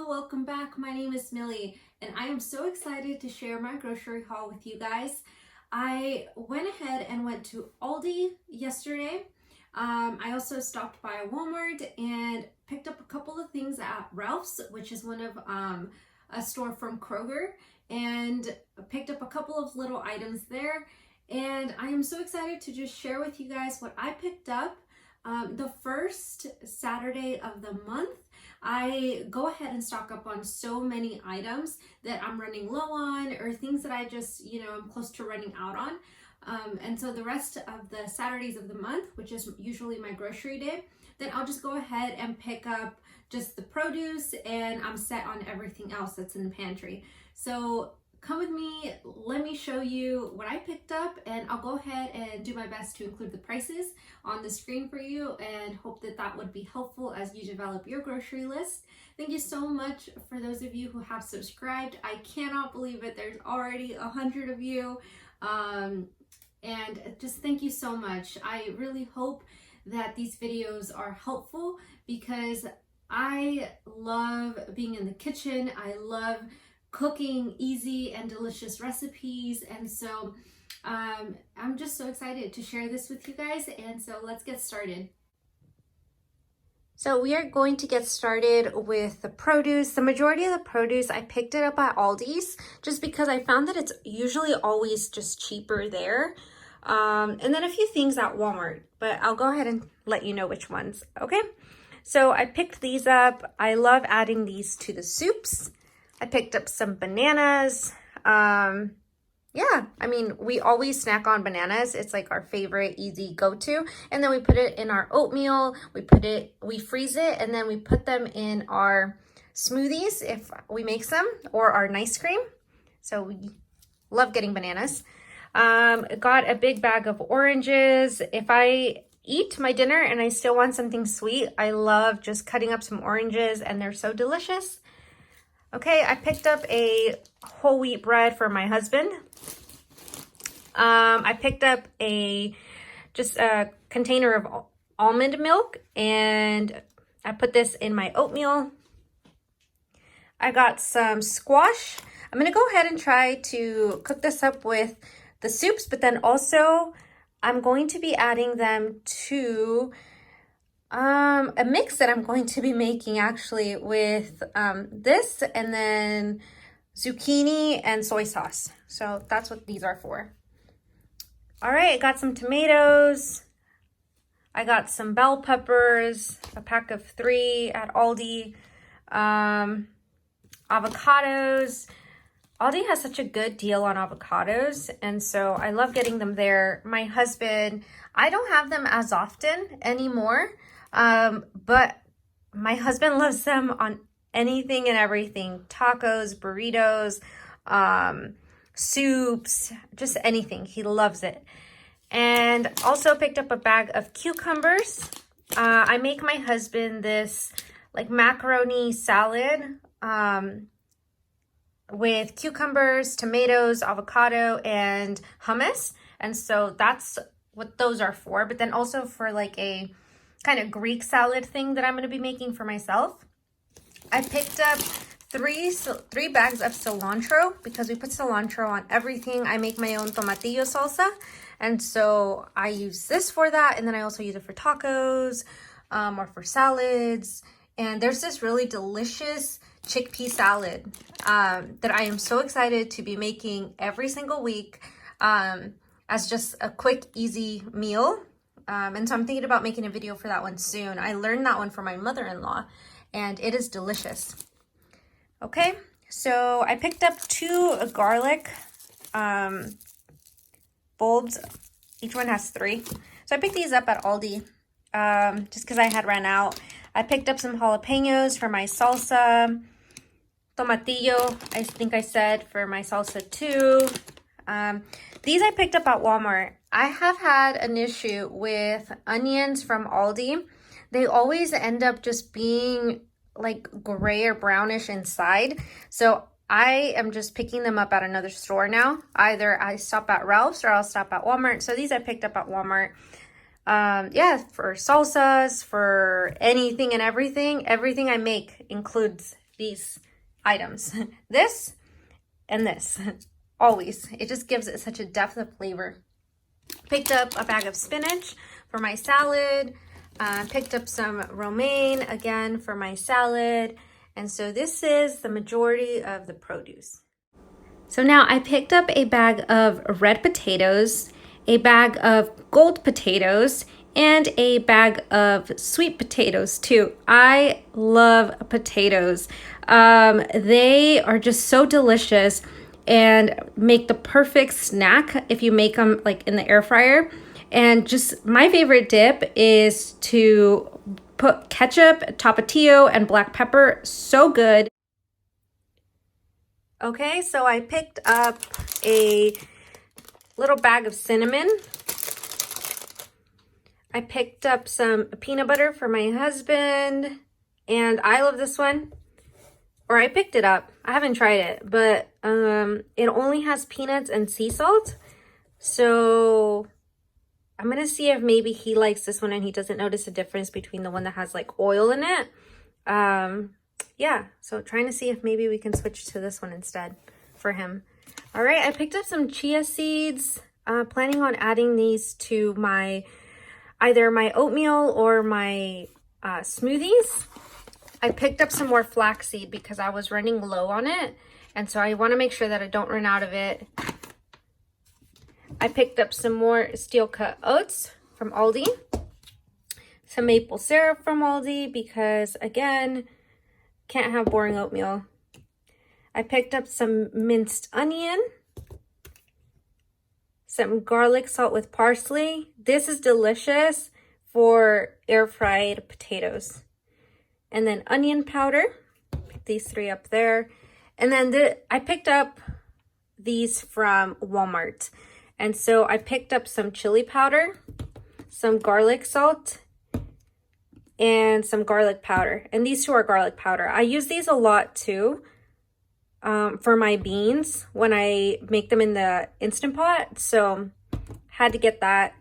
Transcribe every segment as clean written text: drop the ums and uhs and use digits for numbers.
welcome back. My name is Millie and I am so excited to share my grocery haul with you guys. I went ahead and went to Aldi yesterday. I also stopped by Walmart and picked up a couple of things at Ralph's, which is one of a store from Kroger, and picked up a couple of little items there. And I am so excited to just share with you guys what I picked up. The first Saturday of the month, I go ahead and stock up on so many items that I'm running low on, or things that I just, I'm close to running out on. And so the rest of the Saturdays of the month, which is usually my grocery day, then I'll just go ahead and pick up just the produce, and I'm set on everything else that's in the pantry. So come with me, let me show you what I picked up, and I'll go ahead and do my best to include the prices on the screen for you, and hope that that would be helpful as you develop your grocery list. Thank you so much for those of you who have subscribed. I cannot believe it. There's already 100 of you. And just thank you so much. I really hope that these videos are helpful because I love being in the kitchen. I love cooking easy and delicious recipes, and so I'm just so excited to share this with you guys, and so let's get started. So we are going to get started with the produce. The majority of the produce, I picked it up at Aldi's just because I found that it's usually always just cheaper there. And then a few things at Walmart, but I'll go ahead and let you know which ones, okay? So I picked these up. I love adding these to the soups. I picked up some bananas. Yeah, I mean, we always snack on bananas. It's like our favorite easy go-to. And then we put it in our oatmeal. We freeze it, and then we put them in our smoothies if we make some, or our ice cream. So we love getting bananas. Got a big bag of oranges. If I eat my dinner and I still want something sweet, I love just cutting up some oranges, and they're so delicious. Okay, I picked up a whole wheat bread for my husband. I picked up just a container of almond milk, and I put this in my oatmeal. I got some squash. I'm gonna go ahead and try to cook this up with the soups, but then also I'm going to be adding them to a mix that I'm going to be making actually with this, and then zucchini and soy sauce. So that's what these are for. All right, I got some tomatoes. I got some bell peppers, a pack of 3 at Aldi. Avocados. Aldi has such a good deal on avocados, and so I love getting them there. My husband, I don't have them as often anymore, but my husband loves them on anything and everything. Tacos, burritos, soups, just anything. He loves it. And also picked up a bag of cucumbers. I make my husband this like macaroni salad with cucumbers, tomatoes, avocado, and hummus. And so that's what those are for. But then also for like a kind of Greek salad thing that I'm going to be making for myself. I picked up three bags of cilantro because we put cilantro on everything. I make my own tomatillo salsa, and so I use this for that, and then I also use it for tacos or for salads. And there's this really delicious chickpea salad that I am so excited to be making every single week as just a quick, easy meal. And so I'm thinking about making a video for that one soon. I learned that one from my mother-in-law, and it is delicious. Okay, so I picked up 2 garlic bulbs. Each one has 3. So I picked these up at Aldi just because I had ran out. I picked up some jalapenos for my salsa. Tomatillo, I think I said, for my salsa too. These I picked up at Walmart. I have had an issue with onions from Aldi. They always end up just being like gray or brownish inside. So I am just picking them up at another store now. Either I stop at Ralph's or I'll stop at Walmart. So these I picked up at Walmart. Yeah, for salsas, for anything and everything. Everything I make includes these items. This and this. Always. It just gives it such a depth of flavor. Picked up a bag of spinach for my salad. Picked up some romaine again for my salad. And so this is the majority of the produce. So now I picked up a bag of red potatoes, a bag of gold potatoes, and a bag of sweet potatoes too. I love potatoes. They are just so delicious and make the perfect snack if you make them like in the air fryer. And just my favorite dip is to put ketchup, tapatio, and black pepper. So good. Okay, so I picked up a little bag of cinnamon. I picked up some peanut butter for my husband, and I love this one. Or I picked it up. I haven't tried it, but it only has peanuts and sea salt. So I'm gonna see if maybe he likes this one and he doesn't notice a difference between the one that has like oil in it. Yeah, so trying to see if maybe we can switch to this one instead for him. All right, I picked up some chia seeds. Planning on adding these to either my oatmeal or my smoothies. I picked up some more flaxseed because I was running low on it, and so I want to make sure that I don't run out of it. I picked up some more steel cut oats from Aldi, some maple syrup from Aldi because again, can't have boring oatmeal. I picked up some minced onion, some garlic salt with parsley. This is delicious for air fried potatoes. And then onion powder, pick these three up there. And then I picked up these from Walmart. And so I picked up some chili powder, some garlic salt, and some garlic powder. And these two are garlic powder. I use these a lot too for my beans when I make them in the Instant Pot. So had to get that.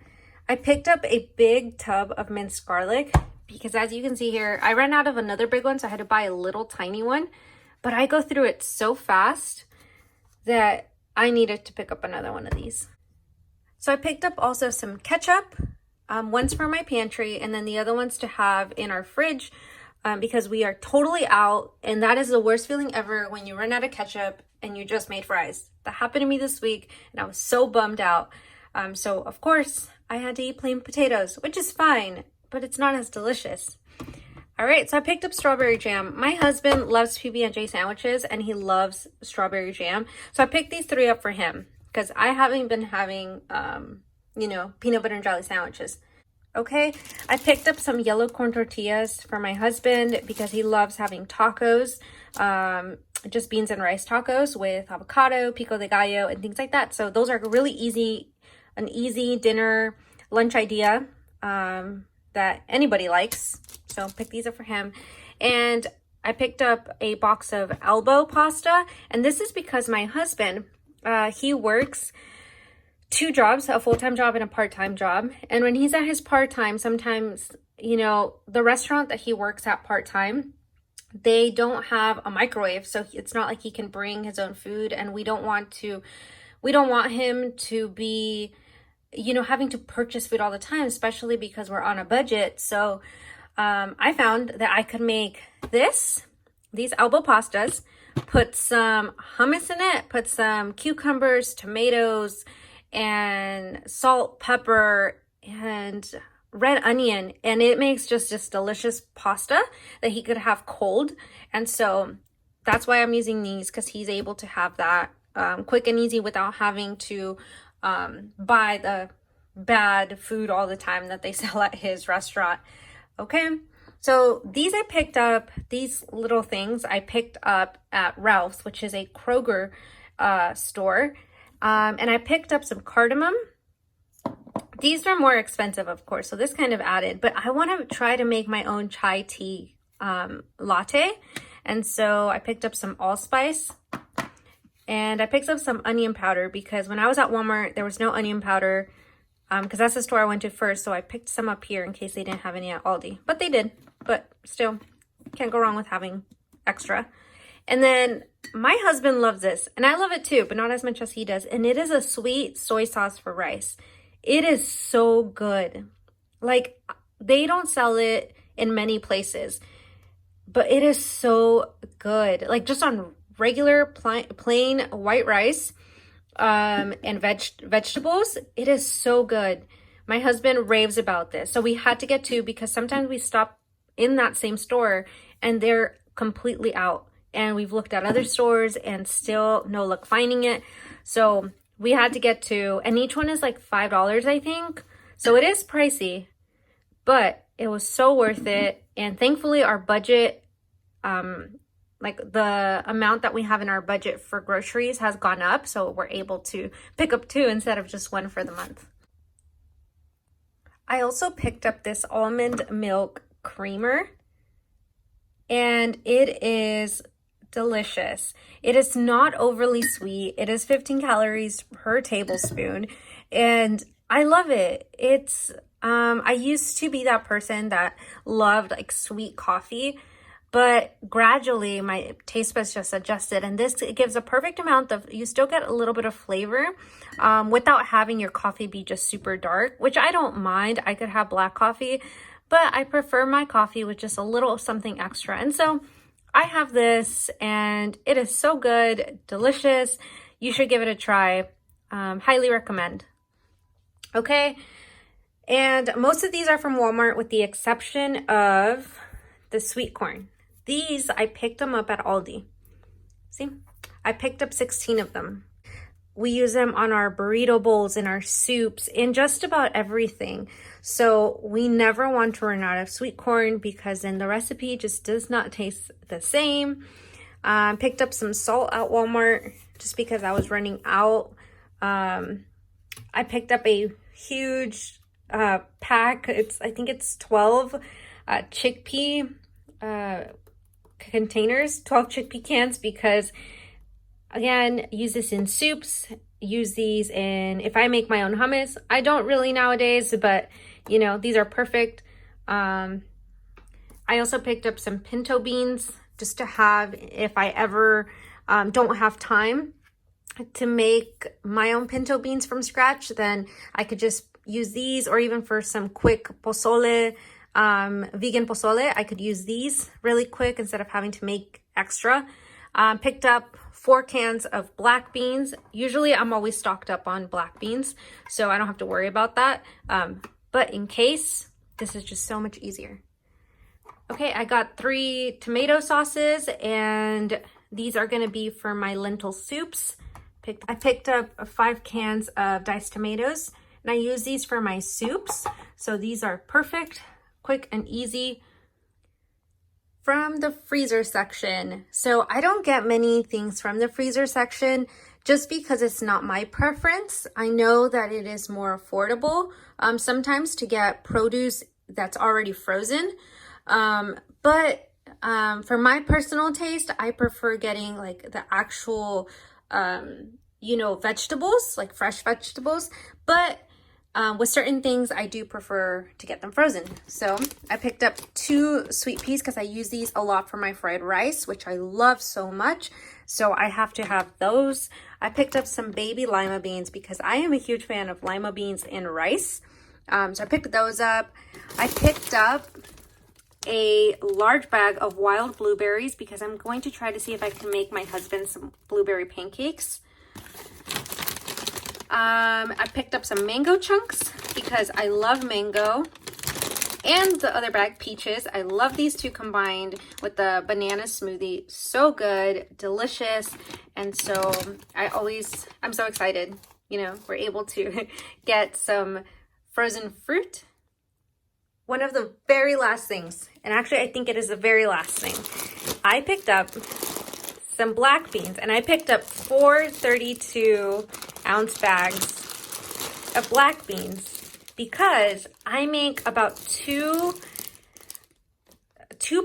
I picked up a big tub of minced garlic because as you can see here, I ran out of another big one, so I had to buy a little tiny one. But I go through it so fast that I needed to pick up another one of these. So I picked up also some ketchup. One's for my pantry and then the other one's to have in our fridge because we are totally out, and that is the worst feeling ever when you run out of ketchup and you just made fries. That happened to me this week and I was so bummed out. So of course I had to eat plain potatoes, which is fine, but it's not as delicious. All right, so I picked up strawberry jam. My husband loves PB&J sandwiches and he loves strawberry jam. So I picked these three up for him because I haven't been having, you know, peanut butter and jelly sandwiches. Okay, I picked up some yellow corn tortillas for my husband because he loves having tacos, just beans and rice tacos with avocado, pico de gallo, and things like that. So those are really easy, an easy dinner, lunch idea that anybody likes. So pick these up for him. And I picked up a box of elbow pasta. And this is because my husband, he works two jobs, a full-time job and a part-time job. And when he's at his part-time, sometimes, you know, the restaurant that he works at part-time, they don't have a microwave. So it's not like he can bring his own food. And we don't want him to be, you know, having to purchase food all the time, especially because we're on a budget. So I found that I could make these elbow pastas, put some hummus in it, put some cucumbers, tomatoes, and salt, pepper, and red onion, and it makes just this delicious pasta that he could have cold. And so that's why I'm using these, because he's able to have that quick and easy without having to buy the bad food all the time that they sell at his restaurant. Okay, so these I picked up, these little things I picked up at Ralph's, which is a Kroger store. And I picked up some cardamom. These are more expensive, of course, so this kind of added, but I want to try to make my own chai tea latte. And so I picked up some allspice, and I picked up some onion powder because when I was at Walmart, there was no onion powder because that's the store I went to first. So I picked some up here in case they didn't have any at Aldi, but they did. But still, can't go wrong with having extra. And then my husband loves this, and I love it too, but not as much as he does. And it is a sweet soy sauce for rice. It is so good. Like, they don't sell it in many places, but it is so good. Like, just on regular plain white rice and vegetables, it is so good. My husband raves about this. So we had to get two because sometimes we stop in that same store and they're completely out. And we've looked at other stores and still no luck finding it. So we had to get two, and each one is like $5, I think. So it is pricey, but it was so worth it. And thankfully our budget, like the amount that we have in our budget for groceries has gone up. So we're able to pick up two instead of just one for the month. I also picked up this almond milk creamer, and it is delicious. It is not overly sweet. It is 15 calories per tablespoon, and I love it. It's I used to be that person that loved like sweet coffee, but gradually my taste buds just adjusted, and this, it gives a perfect amount of, you still get a little bit of flavor without having your coffee be just super dark, which I don't mind. I could have black coffee, but I prefer my coffee with just a little something extra. And so I have this, and it is so good, delicious. You should give it a try. Highly recommend. Okay, and most of these are from Walmart with the exception of the sweet corn. These, I picked them up at Aldi. See, I picked up 16 of them. We use them on our burrito bowls, in our soups, in just about everything. So we never want to run out of sweet corn because then the recipe just does not taste the same. Picked up some salt at Walmart just because I was running out. I picked up a huge pack. I think it's 12 chickpea containers, 12 chickpea cans, because again, use this in soups, use these in, if I make my own hummus. I don't really nowadays, but you know, these are perfect. I also picked up some pinto beans just to have, if I ever don't have time to make my own pinto beans from scratch, then I could just use these, or even for some quick pozole, vegan pozole, I could use these really quick instead of having to make extra. Picked up 4 cans of black beans. Usually I'm always stocked up on black beans, so I don't have to worry about that. But in case, this is just so much easier. Okay, I got 3 tomato sauces, and these are gonna be for my lentil soups. I picked up 5 cans of diced tomatoes, and I use these for my soups. So these are perfect, quick and easy. From the freezer section. So I don't get many things from the freezer section just because it's not my preference. I know that it is more affordable sometimes to get produce that's already frozen. But for my personal taste, I prefer getting like the actual, you know, vegetables, like fresh vegetables. But with certain things, I do prefer to get them frozen. So I picked up 2 sweet peas because I use these a lot for my fried rice, which I love so much. So I have to have those. I picked up some baby lima beans because I am a huge fan of lima beans in rice. So I picked those up. I picked up a large bag of wild blueberries because I'm going to try to see if I can make my husband some blueberry pancakes. I picked up some mango chunks because I love mango, and the other bag, peaches. I love these two combined with the banana smoothie. So good, delicious. And so I'm so excited, you know, we're able to get some frozen fruit. One of the very last things, and actually I think it is the very last thing, I picked up some black beans, and I picked up 4 32-ounce bags of black beans because I make about two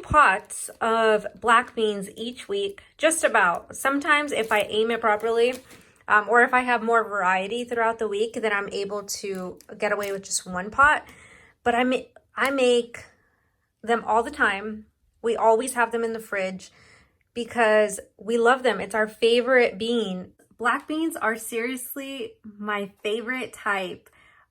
pots of black beans each week, just about. Sometimes if I aim it properly, or if I have more variety throughout the week, then I'm able to get away with just 1 pot. But I make them all the time. We always have them in the fridge. because we love them. It's our favorite bean. Black beans are seriously my favorite type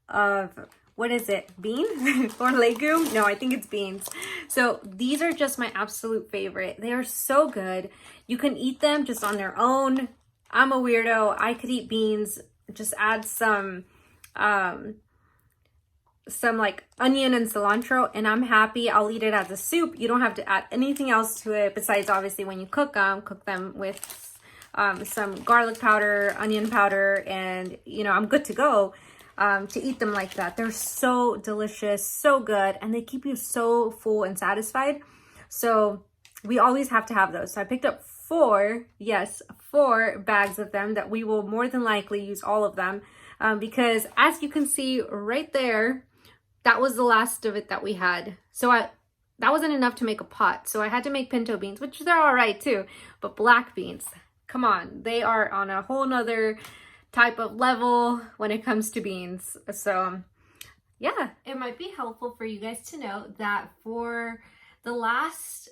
of, what is it, bean or legume? No, I think it's beans. So these are just my absolute favorite. They are so good. You can eat them just on their own. I'm a weirdo. I could eat beans, just add some like onion and cilantro, and I'm happy. I'll eat it as a soup. You don't have to add anything else to it besides obviously when you cook them with some garlic powder, onion powder, and you know, I'm good to go to eat them like that. They're so delicious, so good, and they keep you so full and satisfied. So we always have to have those. So I picked up 4 bags of them that we will more than likely use all of them because as you can see right there, that was the last of it that we had. So that wasn't enough to make a pot. So I had to make pinto beans, which they're all right too. But black beans, come on, they are on a whole nother type of level when it comes to beans. So yeah, it might be helpful for you guys to know that for the last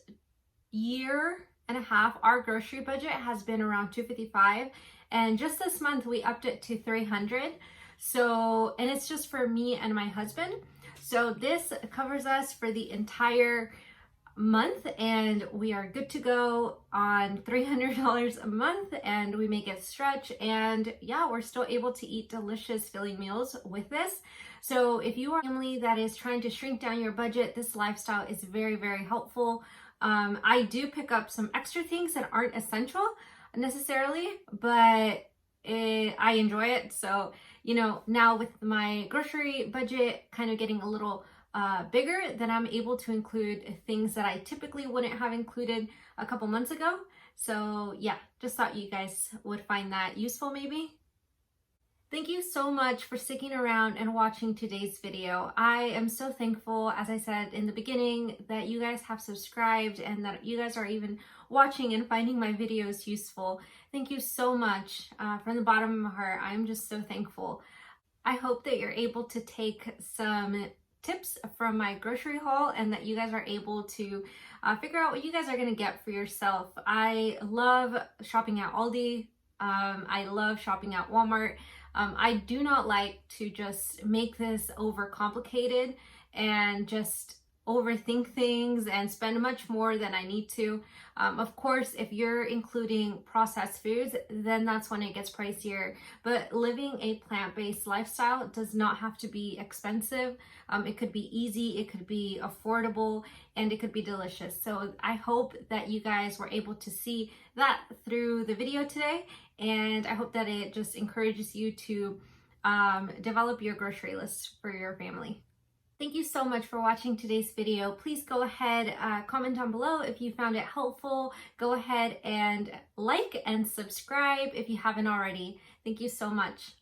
year and a half, our grocery budget has been around $255, and just this month we upped it to $300. So, and it's just for me and my husband. So this covers us for the entire month, and we are good to go on $300 a month, and we make it stretch, and yeah, we're still able to eat delicious filling meals with this. So if you are a family that is trying to shrink down your budget, this lifestyle is very, very helpful. I do pick up some extra things that aren't essential necessarily, but I enjoy it. So, you know, now with my grocery budget kind of getting a little bigger, then I'm able to include things that I typically wouldn't have included a couple months ago. So yeah, just thought you guys would find that useful maybe. Thank you so much for sticking around and watching today's video. I am so thankful, as I said in the beginning, that you guys have subscribed and that you guys are even watching and finding my videos useful. Thank you so much from the bottom of my heart. I'm just so thankful. I hope that you're able to take some tips from my grocery haul and that you guys are able to figure out what you guys are going to get for yourself. I love shopping at Aldi. I love shopping at Walmart. I do not like to just make this overcomplicated and just overthink things and spend much more than I need to. Of course, if you're including processed foods, then that's when it gets pricier. But living a plant-based lifestyle does not have to be expensive. It could be easy, it could be affordable, and it could be delicious. So I hope that you guys were able to see that through the video today. And I hope that it just encourages you to develop your grocery list for your family. Thank you so much for watching today's video. Please go ahead, comment down below if you found it helpful. Go ahead and like and subscribe if you haven't already. Thank you so much.